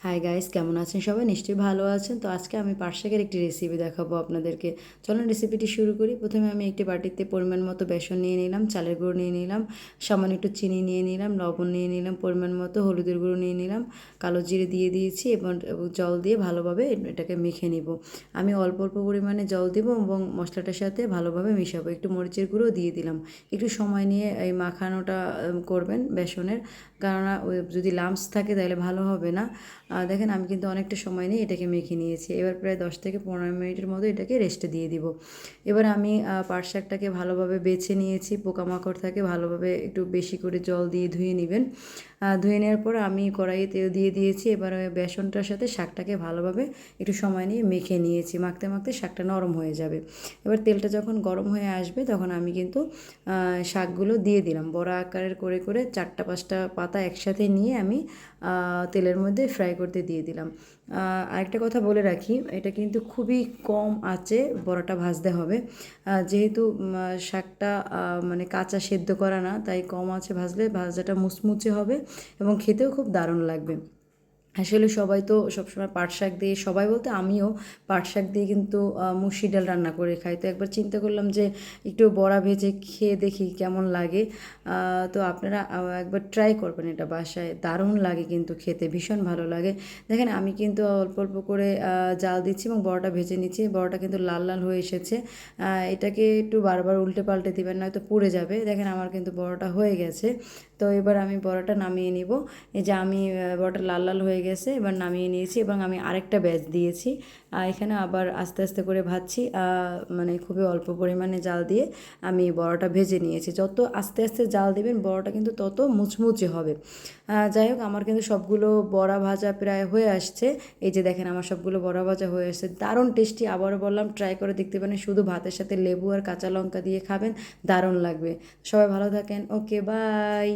Hi guys, কেমন আছেন সবাই? নিশ্চয়ই ভালো আছেন। তো আজকে আমি পাট শাকের একটি রেসিপি দেখাবো আপনাদেরকে। চলুন রেসিপিটি শুরু করি। প্রথমে আমি একটি বাটিতে পরিমাণ মতো বেসন নিয়ে নিলাম, চালের গুঁড়ো নিয়ে নিলাম, সামান্য একটু চিনি নিয়ে নিলাম, লবণ নিয়ে নিলাম, পরিমাণ মতো হলুদের গুঁড়ো নিয়ে নিলাম, কালো জিরে দিয়ে দিয়েছি এবং জল দিয়ে ভালোভাবে এটাকে মেখে নিব। আমি অল্প অল্প পরিমাণে জল দিব এবং মশলাটার সাথে ভালোভাবে মিশাবো। একটু মরিচের গুঁড়ো দিয়ে দিলাম। একটু সময় নিয়ে এই মাখানোটা করবেন বেসনের, কেননা যদি লাম্পস থাকে তাহলে ভালো হবে না। দেখেন আমি কিন্তু অনেকটা সময় নিয়ে এটাকে মেখে নিয়েছি। এবার প্রায় 10 থেকে 15 মিনিটের মতো এটাকে রেস্টে দিয়ে দিব। এবার আমি পাট শাকটাকে ভালোভাবে বেছে নিয়েছি, পোকামাকড় থাকে, ভালোভাবে একটু বেশি করে জল দিয়ে ধুয়ে নেবেন। ধুয়ে নেওয়ার পর আমি কড়াইয়ে তেল দিয়ে দিয়েছি। এবার ওই বেসনটার সাথে শাকটাকে ভালোভাবে একটু সময় নিয়ে মেখে নিয়েছি। মাখতে মাখতে শাকটা নরম হয়ে যাবে। এবার তেলটা যখন গরম হয়ে আসবে তখন আমি কিন্তু শাকগুলো দিয়ে দিলাম। বড় আকারের করে করে 4-5টা পাতা একসাথে নিয়ে আমি তেলের মধ্যে ফ্রাই করতে দিয়ে দিলাম। আরেকটা কথা বলে রাখি, এটা কিন্তু খুবই কম আঁচে বড়াটা ভাজতে হবে। যেহেতু শাকটা মানে কাঁচা সেদ্ধ করা না, তাই কম আঁচে ভাজলে ভাজাটা মুচমুচে হবে এবং খেতেও খুব দারুণ লাগবে। আসলে সবাই তো সবসময় পাট শাক দিয়ে, সবাই বলতে আমিও পাট শাক দিয়ে কিন্তু মুসুর ডাল রান্না করে খাই। তো একবার চিন্তা করলাম যে একটু বড়া ভেজে খেয়ে দেখি কেমন লাগে। তো আপনারা একবার ট্রাই করবেন এটা বাসায়, দারুণ লাগে কিন্তু খেতে, ভীষণ ভালো লাগে। দেখেন আমি কিন্তু অল্প অল্প করে জাল দিচ্ছি এবং বড়াটা ভেজে নিচ্ছি। বড়াটা কিন্তু লাল লাল হয়ে এসেছে। এটাকে একটু বারবার উল্টে পাল্টে দিবেন, নয়তো পুড়ে যাবে। দেখেন আমার কিন্তু বড়াটা হয়ে গেছে। তো এবার আমি বড়াটা নামিয়ে নিব। এই যে আমি বড়াটা লাল লাল হয়ে গেছে, এবার নামিয়ে নিয়েছি এবং আমি আরেকটা ব্যাচ দিয়েছি। এখানে আবার আস্তে আস্তে করে ভাজছি, মানে খুবই অল্প পরিমাণে জাল দিয়ে আমি বড়াটা ভেজে নিয়েছি। যত আস্তে আস্তে জাল দেবেন বড়াটা কিন্তু তত মুচমুচে হবে। যাই হোক, আমার কিন্তু সবগুলো বড়া ভাজা প্রায় হয়ে আসছে। এই যে দেখেন আমার সবগুলো বড়া ভাজা হয়ে আসছে, দারুণ টেস্টি। আবারও বললাম, ট্রাই করে দেখতে পারেন। শুধু ভাতের সাথে লেবু আর কাঁচা লঙ্কা দিয়ে খাবেন, দারুণ লাগবে। সবাই ভালো থাকেন। ওকে, বাই।